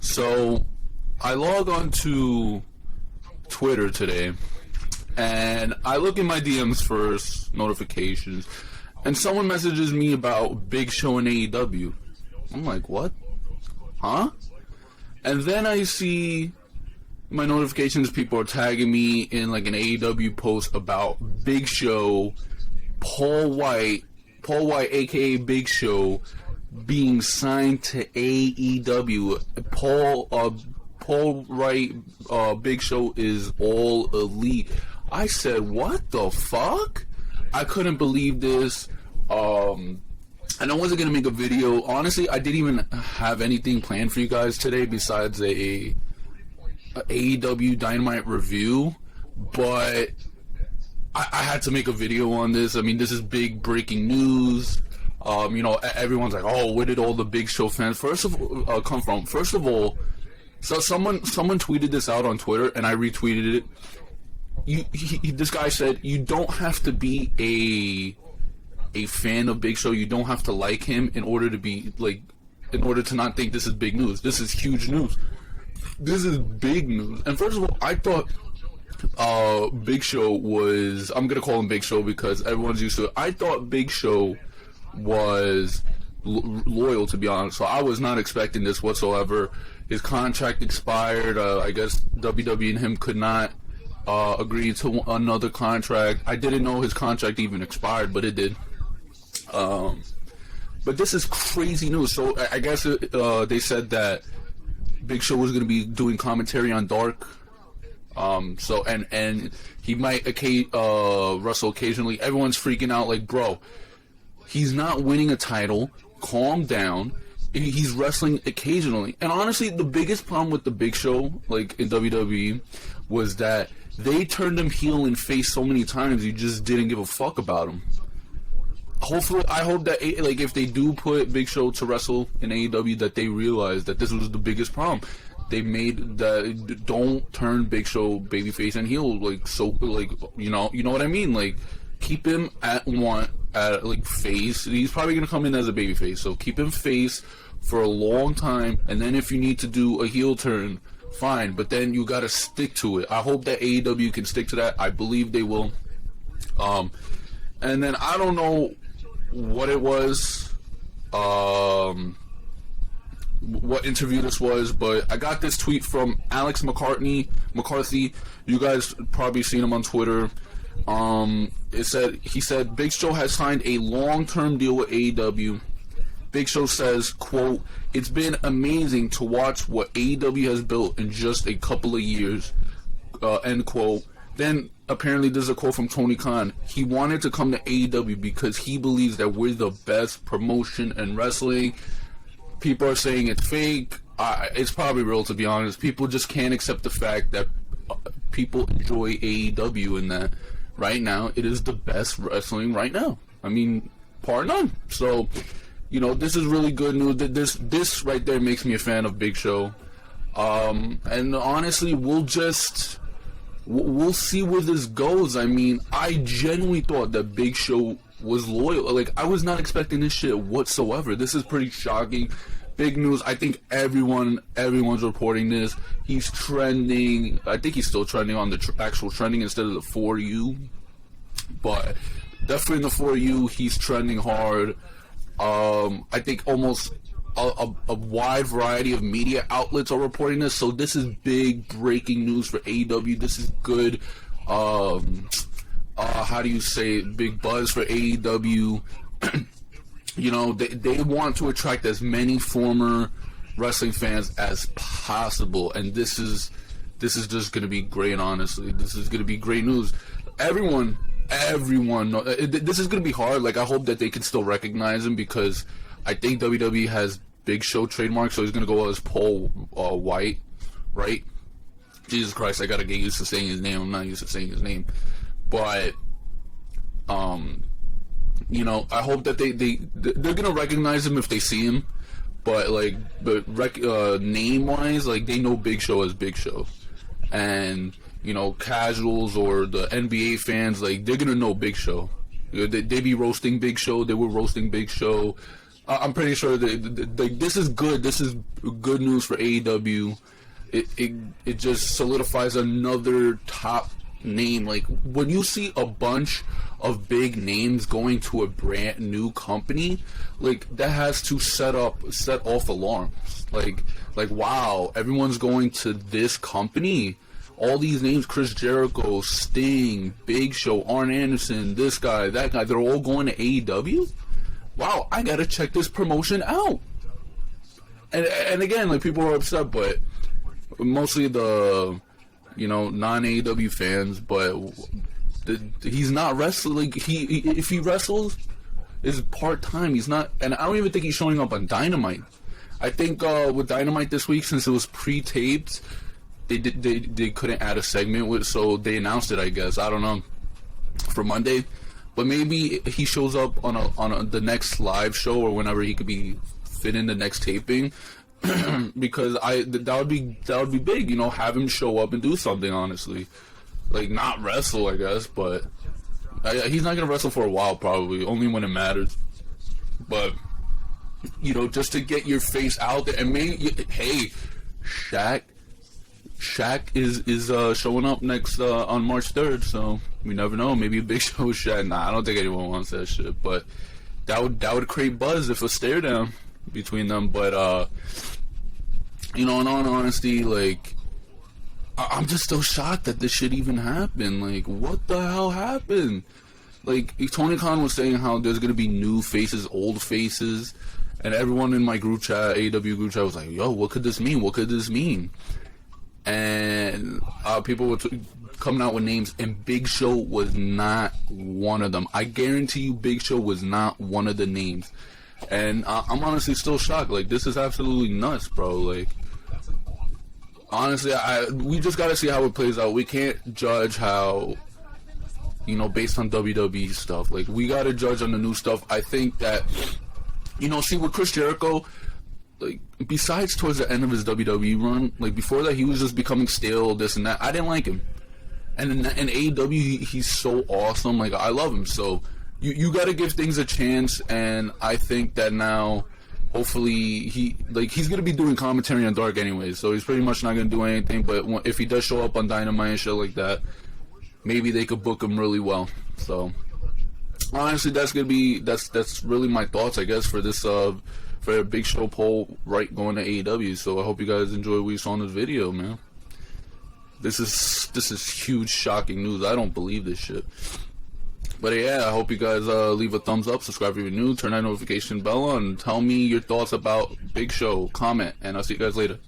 So I log on to Twitter today, and I look in my DMs first, notifications, and someone messages me about Big Show and AEW. I'm like, what? Huh? And then I see my notifications, people are tagging me in like an AEW post about Big Show, Paul Wight, aka Big Show, being signed to AEW. Paul Wight, Big Show is all elite. I said, what the fuck? I couldn't believe this. And I wasn't gonna make a video. Honestly, I didn't even have anything planned for you guys today besides a AEW Dynamite review, but I had to make a video on this. I mean, this is big breaking news. Everyone's like, "Oh, where did all the Big Show fans come from?" First of all, so someone tweeted this out on Twitter, and I retweeted it. This guy said, "You don't have to be a fan of Big Show. You don't have to like him in order to not think this is big news. This is huge news. This is big news." And first of all, I thought Big Show was, I'm gonna call him Big Show because everyone's used to it. I thought Big Show was loyal, to be honest. So I was not expecting this whatsoever. His contract expired. I guess WWE and him could not agree to another contract. I didn't know his contract even expired, but it did. But this is crazy news. So I guess they said that Big Show was going to be doing commentary on Dark. And he might wrestle occasionally. Everyone's freaking out like, bro, he's not winning a title. Calm down. He's wrestling occasionally. And honestly, the biggest problem with the Big Show, like in WWE, was that they turned him heel and face so many times, you just didn't give a fuck about him. Hopefully, I hope that if they do put Big Show to wrestle in AEW, that they realize that this was the biggest problem. They made that, don't turn Big Show babyface and heel, you know what I mean? Like, keep him at face. He's probably gonna come in as a babyface, so keep him face for a long time, and then if you need to do a heel turn, fine, but then you gotta stick to it. I hope that AEW can stick to that. I believe they will. And then I don't know what it was, what interview this was, but I got this tweet from Alex McCarthy. You guys probably seen him on Twitter. He said Big Show has signed a long-term deal with AEW. Big Show says, quote, "It's been amazing to watch what AEW has built in just a couple of years," end quote. Then apparently there's a quote from Tony Khan. He wanted to come to AEW because he believes that we're the best promotion in wrestling. People are saying it's fake. It's probably real, to be honest. People just can't accept the fact that people enjoy AEW and that right now it is the best wrestling right now. I mean, par none. So, this is really good news. This right there makes me a fan of Big Show. And honestly, we'll see where this goes. I mean, I genuinely thought that Big Show was loyal. Like, I was not expecting this shit whatsoever. This is pretty shocking. Big news. I think everyone's reporting this. He's trending. I think he's still trending on the actual trending instead of the For You. But definitely in the For You, he's trending hard. I think almost a wide variety of media outlets are reporting this. So this is big breaking news for AEW. This is good. How do you say it? Big buzz for AEW. They want to attract as many former wrestling fans as possible, and this is just going to be great. Honestly, this is going to be great news. Everyone. This is going to be hard. Like, I hope that they can still recognize him because I think WWE has Big Show trademark, so he's going to go as Paul Wight, right? Jesus Christ, I got to get used to saying his name. I'm not used to saying his name, but I hope that they're gonna recognize him if they see him, but name wise, like, they know Big Show as Big Show, and casuals or the NBA fans, like, they're gonna know Big Show. They be roasting Big Show. They were roasting Big Show I'm pretty sure that this is good. This is good news for AEW. It just solidifies another top name. Like, when you see a bunch of big names going to a brand new company, like, that has to set off alarms. Like wow, everyone's going to this company. All these names, Chris Jericho, Sting, Big Show, Arn Anderson, this guy, that guy, they're all going to AEW? Wow, I gotta check this promotion out. And again, like, people are upset, but mostly the, non-AEW fans, but he's not wrestling. Like, if he wrestles, is part-time. He's not, and I don't even think he's showing up on Dynamite. I think with Dynamite this week, since it was pre-taped, they couldn't add a segment so they announced it, I guess. I don't know, for Monday. But maybe he shows up on the next live show or whenever he could be fit in the next taping, because that would be big, have him show up and do something. Honestly, like, not wrestle, I guess, but he's not gonna wrestle for a while, probably only when it matters. But just to get your face out there, and maybe, hey, Shaq is showing up next on March 3rd, so we never know. Maybe a Big Show Shaq. Nah, I don't think anyone wants that shit. But that would create buzz if a stare down between them. But in all honesty, like, I'm just so shocked that this shit even happened. Like, what the hell happened? Like, Tony Khan was saying how there's gonna be new faces, old faces, and everyone in my group chat, AEW group chat, was like, "Yo, what could this mean? What could this mean?" And people were coming out with names, and Big Show was not one of them. I guarantee you, Big Show was not one of the names. And I'm honestly still shocked. Like, this is absolutely nuts, bro. Like, honestly, we just gotta see how it plays out. We can't judge how, based on WWE stuff. Like, we gotta judge on the new stuff. I think that, see, with Chris Jericho, like, besides towards the end of his WWE run, like, before that, he was just becoming stale, this and that. I didn't like him. And in AEW, he's so awesome. Like, I love him. So you got to give things a chance. And I think that now, hopefully, he's going to be doing commentary on Dark anyways. So he's pretty much not going to do anything. But if he does show up on Dynamite and shit like that, maybe they could book him really well. So honestly, that's really my thoughts, I guess, for this for a Big Show poll right going to AEW. So I hope you guys enjoy what you saw in this video, man. This is huge, shocking news. I don't believe this shit. But yeah, I hope you guys leave a thumbs up, subscribe if you're new, turn that notification bell on, tell me your thoughts about Big Show, comment, and I'll see you guys later.